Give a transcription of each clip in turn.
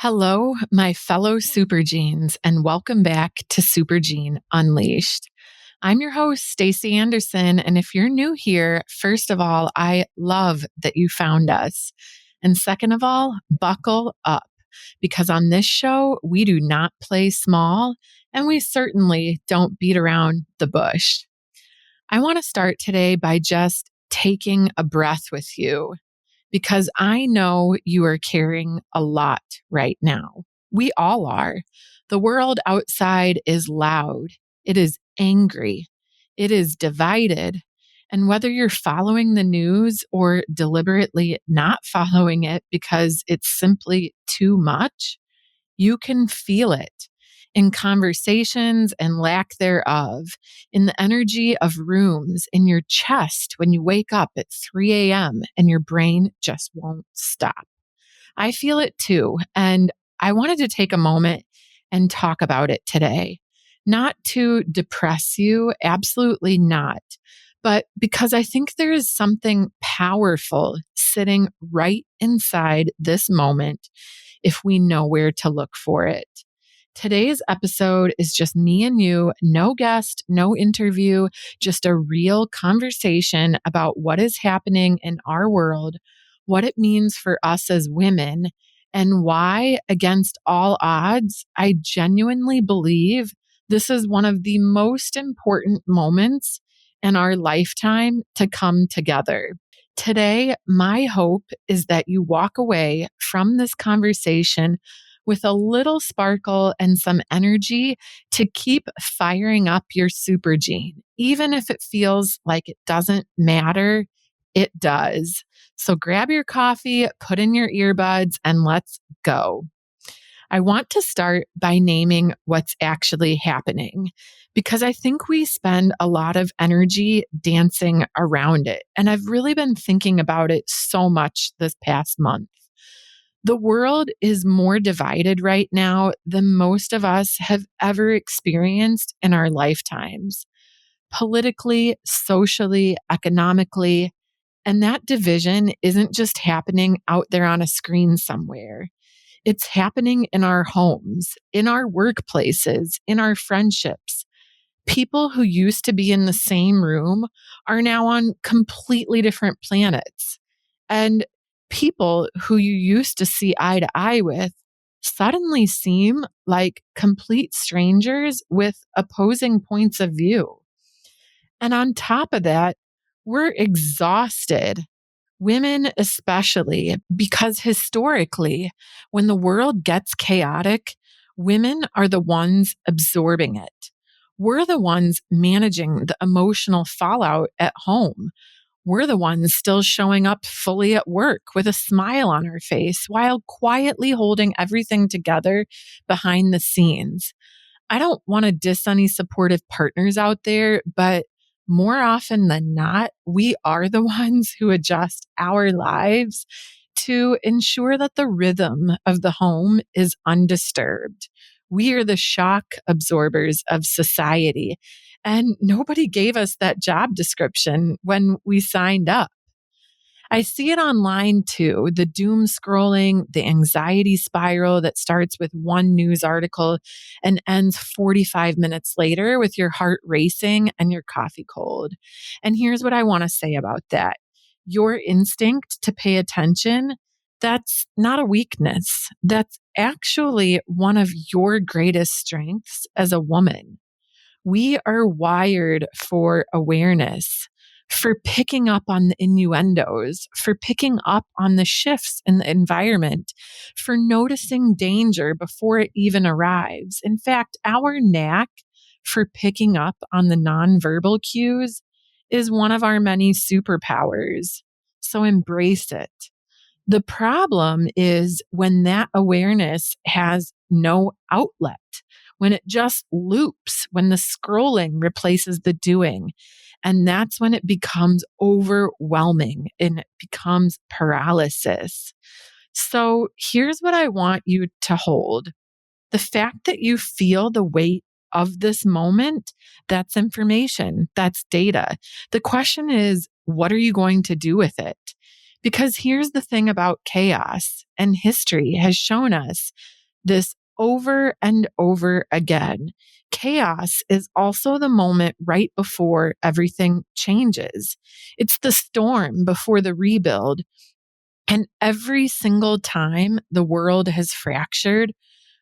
Hello, my fellow Supergenes, and welcome back to Supergene Unleashed. I'm your host, Stacy Andersen, and if you're new here, first of all, I love that you found us. And second of all, buckle up, because on this show, we do not play small, and we certainly don't beat around the bush. I want to start today by just taking a breath with you, because I know you are carrying a lot right now. We all are. The world outside is loud. It is angry. It is divided. And whether you're following the news or deliberately not following it because it's simply too much, you can feel it in conversations and lack thereof, in the energy of rooms, in your chest when you wake up at 3 a.m. and your brain just won't stop. I feel it too. And I wanted to take a moment and talk about it today. Not to depress you, absolutely not, but because I think there is something powerful sitting right inside this moment if we know where to look for it. Today's episode is just me and you, no guest, no interview, just a real conversation about what is happening in our world, what it means for us as women, and why, against all odds, I genuinely believe this is one of the most important moments in our lifetime to come together. Today, my hope is that you walk away from this conversation with a little sparkle and some energy to keep firing up your super gene. Even if it feels like it doesn't matter, it does. So grab your coffee, put in your earbuds, and let's go. I want to start by naming what's actually happening, because I think we spend a lot of energy dancing around it. And I've really been thinking about it so much this past month. The world is more divided right now than most of us have ever experienced in our lifetimes, politically, socially, economically. And that division isn't just happening out there on a screen somewhere. It's happening in our homes, in our workplaces, in our friendships. People who used to be in the same room are now on completely different planets. And people who you used to see eye to eye with suddenly seem like complete strangers with opposing points of view. And on top of that, we're exhausted. Women especially, because historically, when the world gets chaotic, women are the ones absorbing it. We're the ones managing the emotional fallout at home. We're the ones still showing up fully at work with a smile on our face while quietly holding everything together behind the scenes. I don't want to diss any supportive partners out there, but more often than not, we are the ones who adjust our lives to ensure that the rhythm of the home is undisturbed. We are the shock absorbers of society, and nobody gave us that job description when we signed up. I see it online too, the doom scrolling, the anxiety spiral that starts with one news article and ends 45 minutes later with your heart racing and your coffee cold. And here's what I want to say about that. Your instinct to pay attention, that's not a weakness. That's actually one of your greatest strengths as a woman. We are wired for awareness, for picking up on the innuendos, for picking up on the shifts in the environment, for noticing danger before it even arrives. In fact, our knack for picking up on the nonverbal cues is one of our many superpowers. So embrace it. The problem is when that awareness has no outlet, when it just loops, when the scrolling replaces the doing. And that's when it becomes overwhelming and it becomes paralysis. So here's what I want you to hold. The fact that you feel the weight of this moment, that's information, that's data. The question is, what are you going to do with it? Because here's the thing about chaos, and history has shown us this over and over again. Chaos is also the moment right before everything changes. It's the storm before the rebuild. And every single time the world has fractured,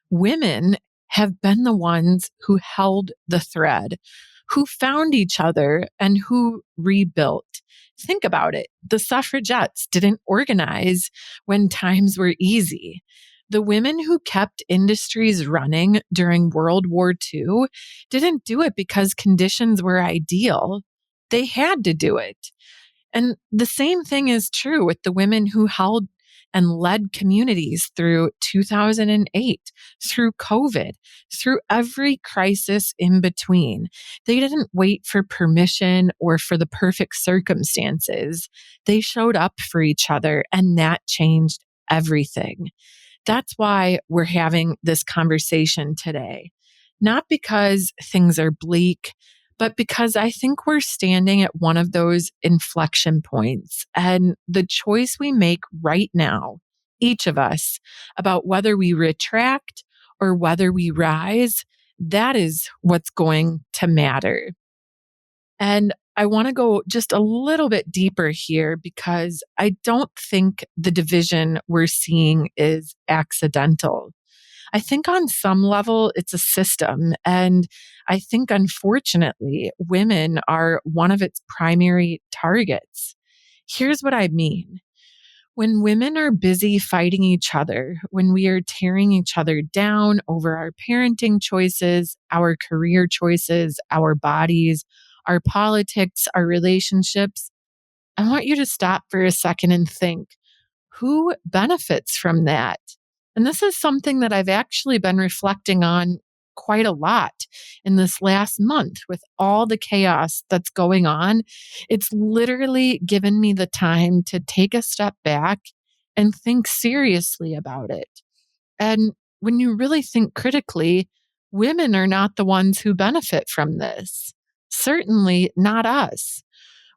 women have been the ones who held the thread, who found each other, and who rebuilt. Think about it. The suffragettes didn't organize when times were easy. The women who kept industries running during World War II didn't do it because conditions were ideal. They had to do it. And the same thing is true with the women who held and led communities through 2008, through COVID, through every crisis in between. They didn't wait for permission or for the perfect circumstances. They showed up for each other, and that changed everything. That's why we're having this conversation today. Not because things are bleak, but because I think we're standing at one of those inflection points. And the choice we make right now, each of us, about whether we retract or whether we rise, that is what's going to matter. And I want to go just a little bit deeper here because I don't think the division we're seeing is accidental. I think on some level it's a system. And I think unfortunately, women are one of its primary targets. Here's what I mean. When women are busy fighting each other, when we are tearing each other down over our parenting choices, our career choices, our bodies, our politics, our relationships, I want you to stop for a second and think, who benefits from that? And this is something that I've actually been reflecting on quite a lot in this last month with all the chaos that's going on. It's literally given me the time to take a step back and think seriously about it. And when you really think critically, women are not the ones who benefit from this. Certainly not us.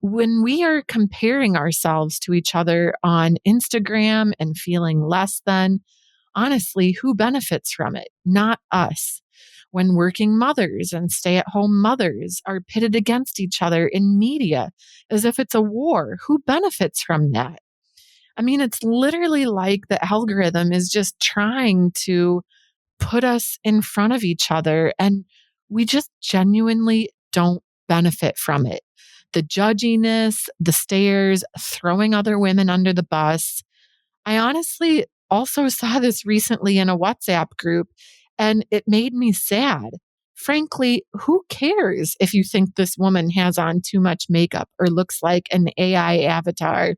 When we are comparing ourselves to each other on Instagram and feeling less than, honestly, who benefits from it? Not us. When working mothers and stay at home mothers are pitted against each other in media as if it's a war, who benefits from that? I mean, it's literally like the algorithm is just trying to put us in front of each other, and we just genuinely don't benefit from it. The judginess, the stares, throwing other women under the bus. I honestly also saw this recently in a WhatsApp group, and it made me sad. Frankly, who cares if you think this woman has on too much makeup or looks like an AI avatar?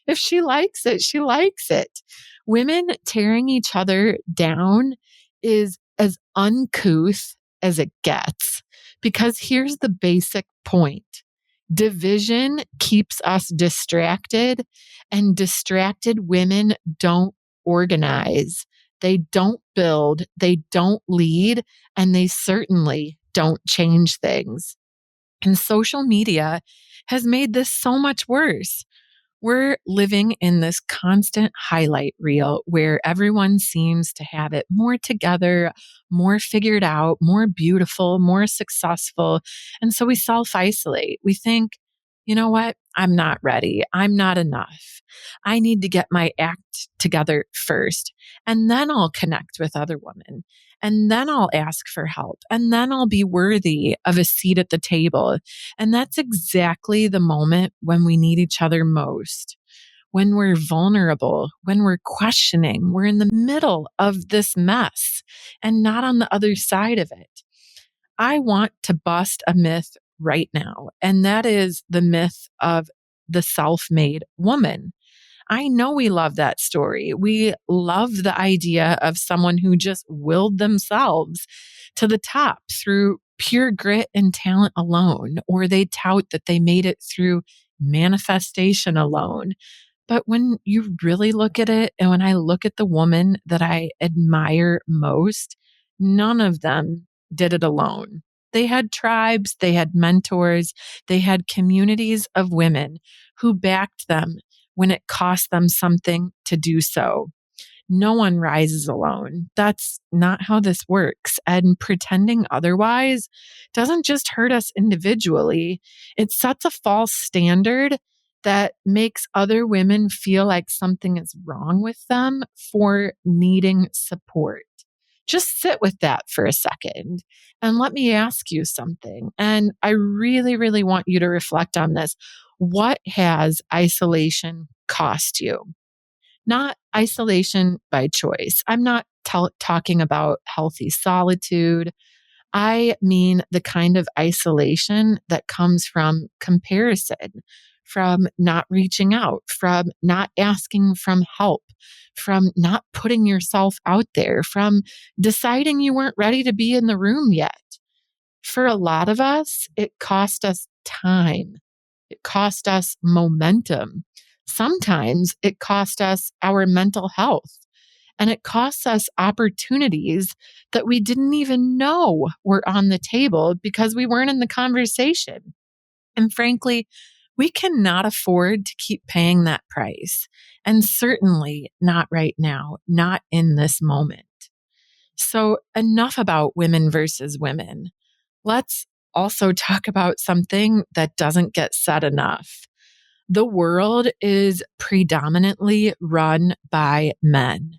If she likes it, she likes it. Women tearing each other down is as uncouth as it gets. Because here's the basic point. Division keeps us distracted, and distracted women don't organize. They don't build, they don't lead, and they certainly don't change things. And social media has made this so much worse. We're living in this constant highlight reel where everyone seems to have it more together, more figured out, more beautiful, more successful. And so we self-isolate. We think, you know what? I'm not ready. I'm not enough. I need to get my act together first. And then I'll connect with other women. And then I'll ask for help. And then I'll be worthy of a seat at the table. And that's exactly the moment when we need each other most. When we're vulnerable, when we're questioning, we're in the middle of this mess and not on the other side of it. I want to bust a myth right now, and that is the myth of the self-made woman. I know we love that story. We love the idea of someone who just willed themselves to the top through pure grit and talent alone, or they tout that they made it through manifestation alone. But when you really look at it, and when I look at the woman that I admire most, none of them did it alone. They had tribes, they had mentors, they had communities of women who backed them when it cost them something to do so. No one rises alone. That's not how this works. And pretending otherwise doesn't just hurt us individually, it sets a false standard that makes other women feel like something is wrong with them for needing support. Just sit with that for a second and let me ask you something. And I really, really want you to reflect on this. What has isolation cost you? Not isolation by choice. I'm not talking about healthy solitude. I mean the kind of isolation that comes from comparison, from not reaching out, from not asking from help, from not putting yourself out there, from deciding you weren't ready to be in the room yet. For a lot of us, it cost us time. It cost us momentum. Sometimes it cost us our mental health. And it costs us opportunities that we didn't even know were on the table because we weren't in the conversation. And frankly, we cannot afford to keep paying that price. And certainly not right now, not in this moment. So, enough about women versus women. Let's also talk about something that doesn't get said enough. The world is predominantly run by men.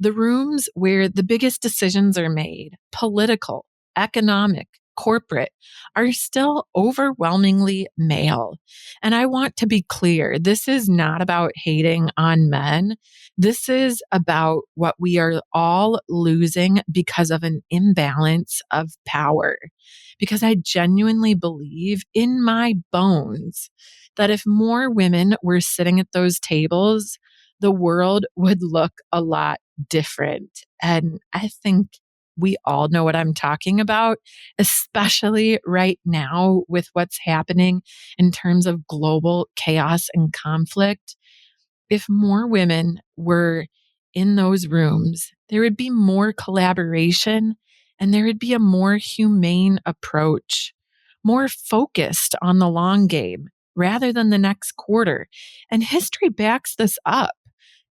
The rooms where the biggest decisions are made, political, economic, corporate, are still overwhelmingly male. And I want to be clear, this is not about hating on men. This is about what we are all losing because of an imbalance of power. Because I genuinely believe in my bones that if more women were sitting at those tables, the world would look a lot different. And I think we all know what I'm talking about, especially right now with what's happening in terms of global chaos and conflict. If more women were in those rooms, there would be more collaboration and there would be a more humane approach, more focused on the long game rather than the next quarter. And history backs this up.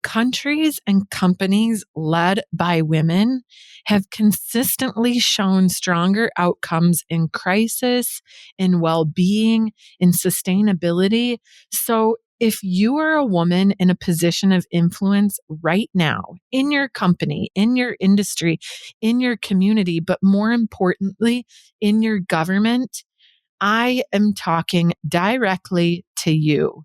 Countries and companies led by women have consistently shown stronger outcomes in crisis, in well being, in sustainability. So, if you are a woman in a position of influence right now in your company, in your industry, in your community, but more importantly, in your government, I am talking directly to you.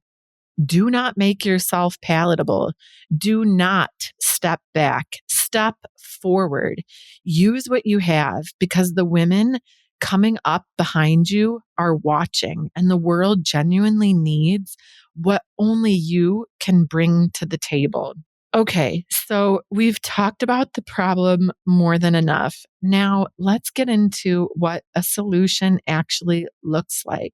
Do not make yourself palatable. Do not step back. Step forward. Use what you have because the women coming up behind you are watching and the world genuinely needs what only you can bring to the table. Okay, so we've talked about the problem more than enough. Now let's get into what a solution actually looks like.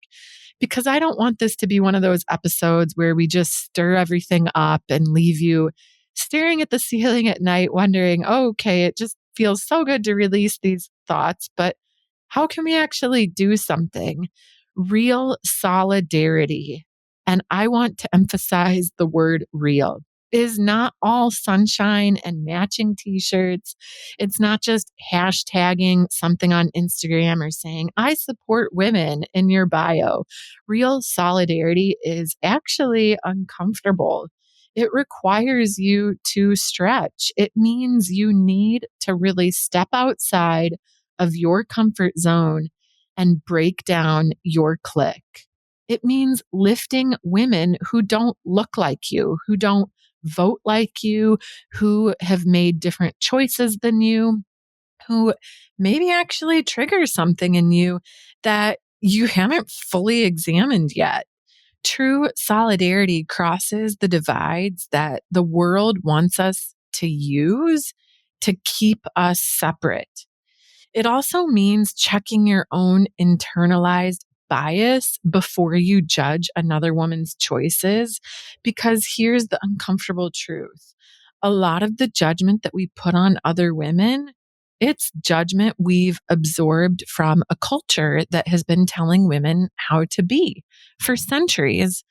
Because I don't want this to be one of those episodes where we just stir everything up and leave you staring at the ceiling at night, wondering, oh, okay, it just feels so good to release these thoughts, but how can we actually do something? Real solidarity. And I want to emphasize the word real. Is not all sunshine and matching t-shirts. It's not just hashtagging something on Instagram or saying, I support women in your bio. Real solidarity is actually uncomfortable. It requires you to stretch. It means you need to really step outside of your comfort zone and break down your clique. It means lifting women who don't look like you, who don't vote like you, who have made different choices than you, who maybe actually trigger something in you that you haven't fully examined yet. True solidarity crosses the divides that the world wants us to use to keep us separate. It also means checking your own internalized bias before you judge another woman's choices. Because here's the uncomfortable truth. A lot of the judgment that we put on other women, it's judgment we've absorbed from a culture that has been telling women how to be for centuries.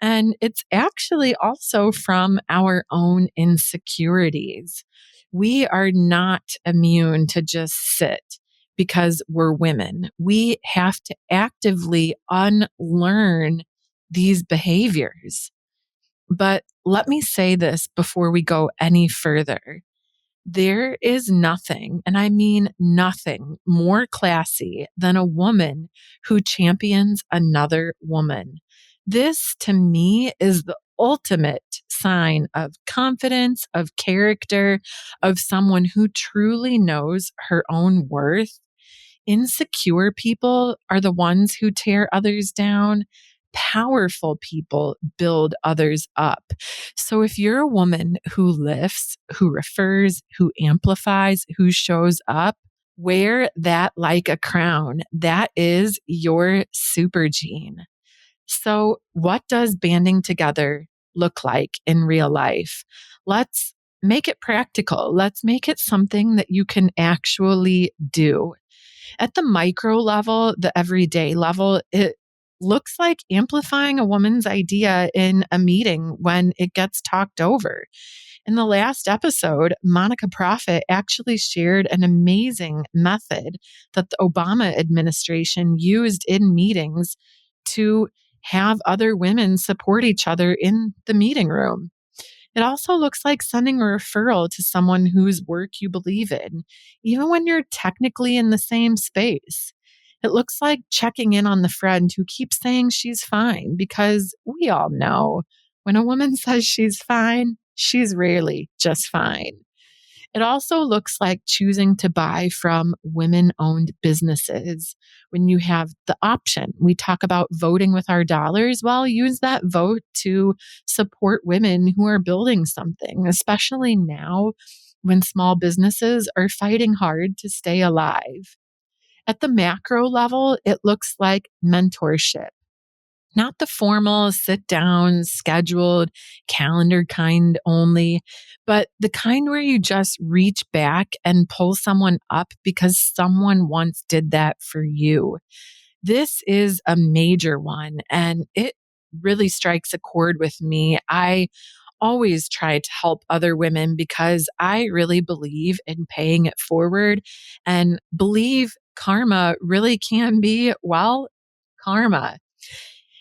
And it's actually also from our own insecurities. We are not immune to just sit because we're women. We have to actively unlearn these behaviors. But let me say this before we go any further. There is nothing, and I mean nothing, more classy than a woman who champions another woman. This, to me, is the ultimate sign of confidence, of character, of someone who truly knows her own worth. Insecure people are the ones who tear others down. Powerful people build others up. So if you're a woman who lifts, who refers, who amplifies, who shows up, wear that like a crown. That is your super gene. So what does banding together look like in real life? Let's make it practical. Let's make it something that you can actually do. At the micro level, the everyday level, it looks like amplifying a woman's idea in a meeting when it gets talked over. In the last episode, Monica Profit actually shared an amazing method that the Obama administration used in meetings to have other women support each other in the meeting room. It also looks like sending a referral to someone whose work you believe in, even when you're technically in the same space. It looks like checking in on the friend who keeps saying she's fine, because we all know when a woman says she's fine, she's rarely just fine. It also looks like choosing to buy from women owned businesses. When you have the option, we talk about voting with our dollars. Well, use that vote to support women who are building something, especially now when small businesses are fighting hard to stay alive. At the macro level, it looks like mentorship. Not the formal sit down, scheduled, calendar kind only, but the kind where you just reach back and pull someone up because someone once did that for you. This is a major one, and it really strikes a chord with me. I always try to help other women because I really believe in paying it forward and believe karma really can be, well, karma.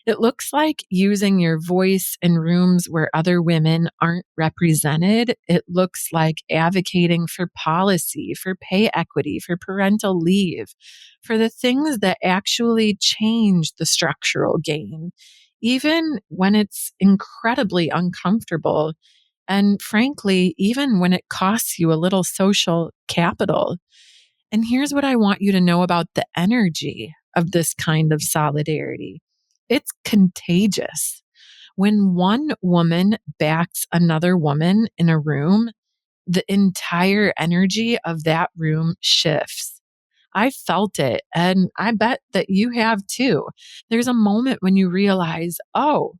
It looks like using your voice in rooms where other women aren't represented. It looks like advocating for policy, for pay equity, for parental leave, for the things that actually change the structural game, even when it's incredibly uncomfortable. And frankly, even when it costs you a little social capital. And here's what I want you to know about the energy of this kind of solidarity. It's contagious. When one woman backs another woman in a room, the entire energy of that room shifts. I felt it, and I bet that you have too. There's a moment when you realize, oh,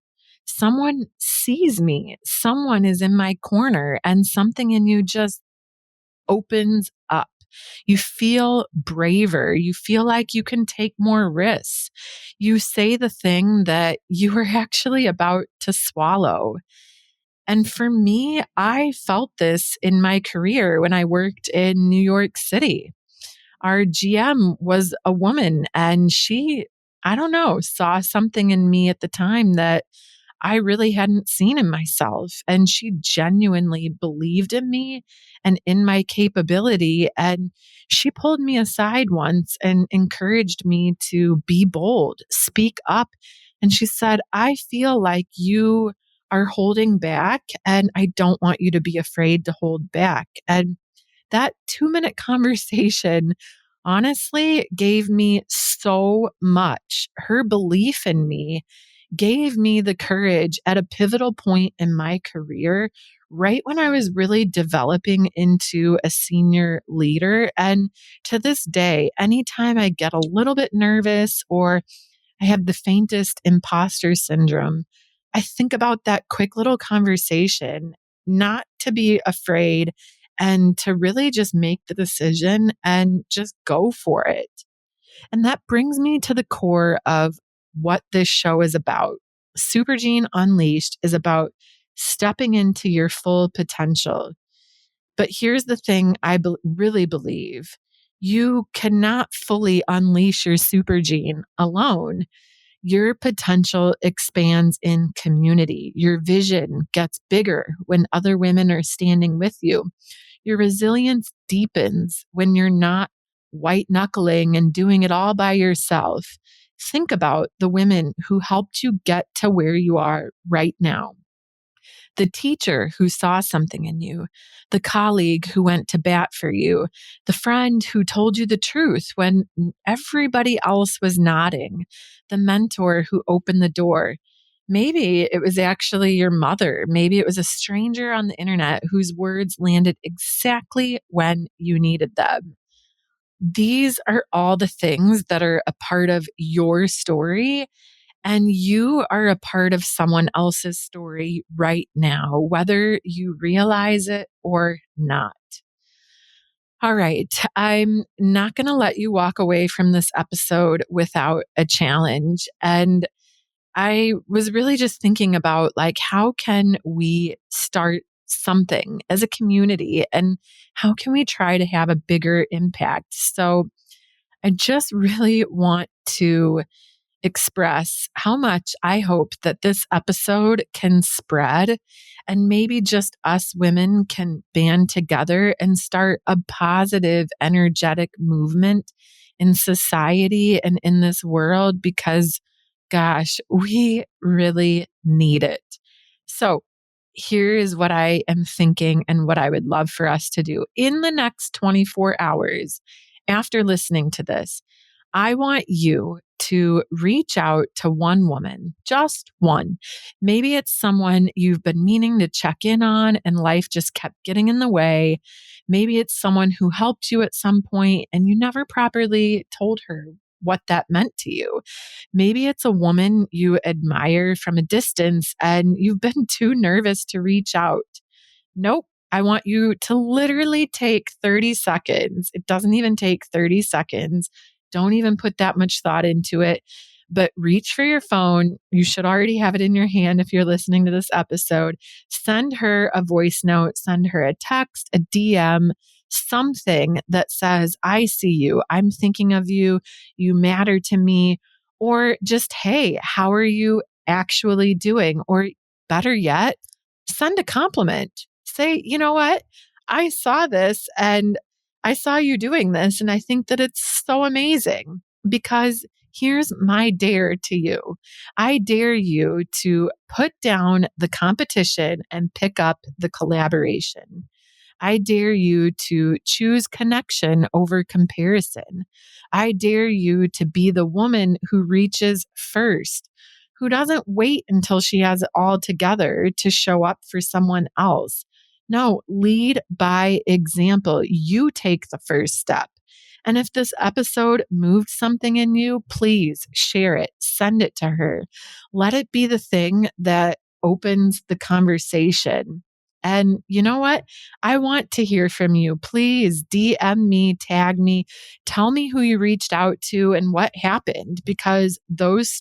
someone sees me, someone is in my corner, and something in you just opens up. You feel braver. You feel like you can take more risks. You say the thing that you were actually about to swallow. And for me, I felt this in my career when I worked in New York City. Our GM was a woman, and she, I don't know, saw something in me at the time that I really hadn't seen in myself. And she genuinely believed in me and in my capability. And she pulled me aside once and encouraged me to be bold, speak up. And she said, I feel like you are holding back, and I don't want you to be afraid to hold back. And that 2-minute conversation honestly gave me so much. Her belief in me gave me the courage at a pivotal point in my career, right when I was really developing into a senior leader. And to this day, anytime I get a little bit nervous or I have the faintest imposter syndrome, I think about that quick little conversation, not to be afraid and to really just make the decision and just go for it. And that brings me to the core of what this show is about. Supergene Unleashed is about stepping into your full potential. But here's the thing really believe. You cannot fully unleash your supergene alone. Your potential expands in community. Your vision gets bigger when other women are standing with you. Your resilience deepens when you're not white knuckling and doing it all by yourself. Think about the women who helped you get to where you are right now. The teacher who saw something in you, the colleague who went to bat for you, the friend who told you the truth when everybody else was nodding, the mentor who opened the door. Maybe it was actually your mother. Maybe it was a stranger on the internet whose words landed exactly when you needed them. These are all the things that are a part of your story, and you are a part of someone else's story right now, whether you realize it or not. All right. I'm not going to let you walk away from this episode without a challenge. And I was really just thinking about how can we start something as a community and how can we try to have a bigger impact? So I just really want to express how much I hope that this episode can spread and maybe just us women can band together and start a positive, energetic movement in society and in this world because, gosh, we really need it. So, here is what I am thinking and what I would love for us to do in the next 24 hours after listening to this. I want you to reach out to one woman, just one. Maybe it's someone you've been meaning to check in on and life just kept getting in the way. Maybe it's someone who helped you at some point and you never properly told her what that meant to you. Maybe it's a woman you admire from a distance and you've been too nervous to reach out. Nope. I want you to literally take 30 seconds. It doesn't even take 30 seconds. Don't even put that much thought into it, but reach for your phone. You should already have it in your hand if you're listening to this episode. Send her a voice note, send her a text, a DM, something that says, I see you. I'm thinking of you. You matter to me. Or just, hey, how are you actually doing? Or better yet, send a compliment. Say, you know what? I saw this and I saw you doing this, and I think that it's so amazing because here's my dare to you. I dare you to put down the competition and pick up the collaboration. I dare you to choose connection over comparison. I dare you to be the woman who reaches first, who doesn't wait until she has it all together to show up for someone else. No, lead by example. You take the first step. And if this episode moved something in you, please share it, send it to her. Let it be the thing that opens the conversation. And you know what? I want to hear from you. Please DM me, tag me, tell me who you reached out to and what happened, because those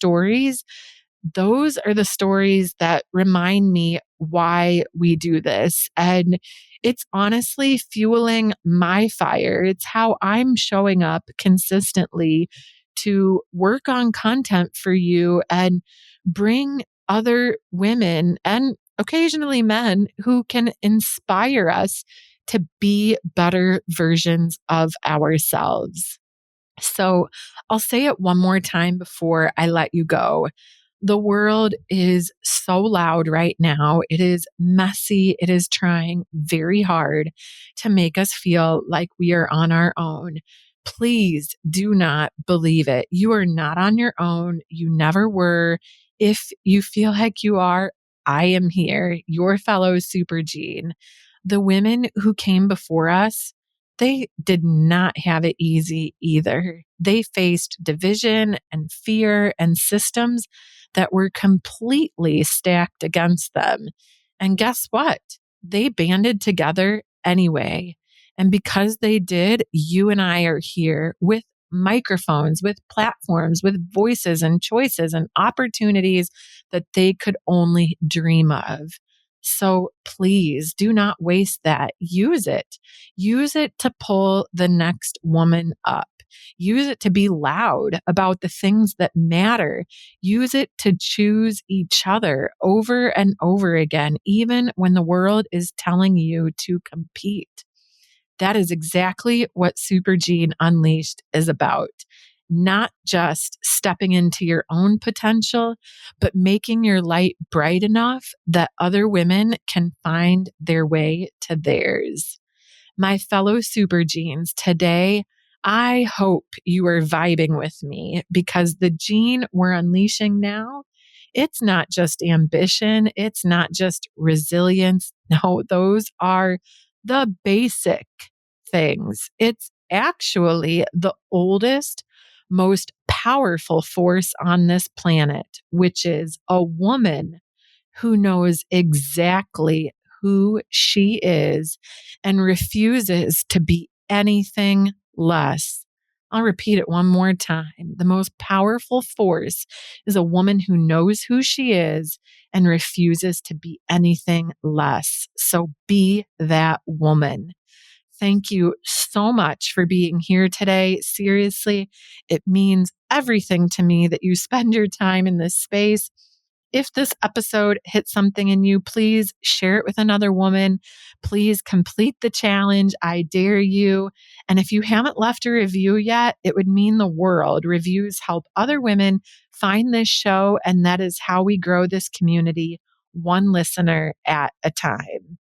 are the stories that remind me why we do this. And it's honestly fueling my fire. It's how I'm showing up consistently to work on content for you and bring other women and occasionally men who can inspire us to be better versions of ourselves. So I'll say it one more time before I let you go. The world is so loud right now. It is messy. It is trying very hard to make us feel like we are on our own. Please do not believe it. You are not on your own. You never were. If you feel like you are, I am here, your fellow Supergene. The women who came before us, they did not have it easy either. They faced division and fear and systems that were completely stacked against them. And guess what? They banded together anyway. And because they did, you and I are here with microphones, with platforms, with voices and choices and opportunities that they could only dream of. So please do not waste that. Use it. Use it to pull the next woman up. Use it to be loud about the things that matter. Use it to choose each other over and over again, even when the world is telling you to compete. That is exactly what Supergene Unleashed is about. Not just stepping into your own potential, but making your light bright enough that other women can find their way to theirs. My fellow Supergenes, today, I hope you are vibing with me because the gene we're unleashing now, it's not just ambition. It's not just resilience. No, those are the basic things. It's actually the oldest, most powerful force on this planet, which is a woman who knows exactly who she is and refuses to be anything less. I'll repeat it one more time. The most powerful force is a woman who knows who she is and refuses to be anything less. So be that woman. Thank you so much for being here today. Seriously, it means everything to me that you spend your time in this space. If this episode hit something in you, please share it with another woman. Please complete the challenge. I dare you. And if you haven't left a review yet, it would mean the world. Reviews help other women find this show, and that is how we grow this community, one listener at a time.